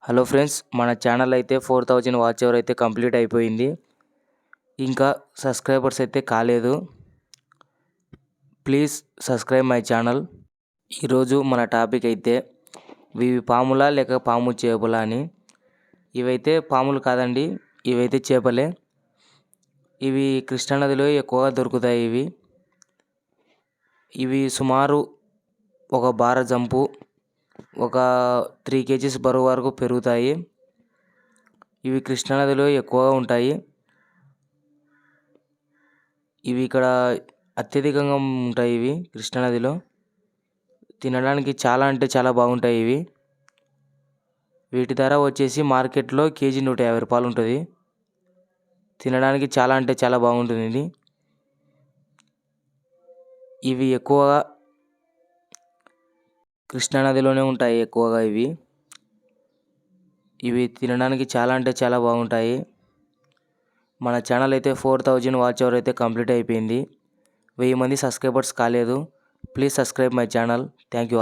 Hello friends, మన channel అయితే 4000 watch hour అయితే కంప్లీట్ అయిపోయింది. ఇంకా సబ్స్క్రైబర్స్ అయితే కాలేదు. Please subscribe my channel. ఈరోజు మన టాపిక్ అయితే ఇవి పాములా లేక పాము చేపలా అని. ఇవైతే పాములు కాదండి, ఇవైతే చేపలే. ఇవి కృష్ణానదిలో ఎక్కువగా దొరుకుతాయి. ఇవి సుమారు ఒక బార జంపు ఒక 3 kgs బరువు వరకు పెరుగుతాయి. ఇవి కృష్ణానదిలో ఎక్కువగా ఉంటాయి. ఇవి ఇక్కడ అత్యధికంగా ఉంటాయి. ఇవి కృష్ణానదిలో తినడానికి చాలా అంటే చాలా బాగుంటాయి. వీటి ధర వచ్చేసి మార్కెట్లో కేజీ 150 రూపాయలు ఉంటుంది. తినడానికి చాలా అంటే చాలా బాగుంటుంది. ఇవి ఎక్కువగా కృష్ణానదిలోనే ఉంటాయి. ఎక్కువగా ఇవి తినడానికి చాలా అంటే చాలా బాగుంటాయి. మన ఛానల్ అయితే 4000 వాచ్ అవర్ అయితే కంప్లీట్ అయిపోయింది. 1000 మంది సబ్స్క్రైబర్స్ కాలేదు. Please subscribe my channel. Thank you.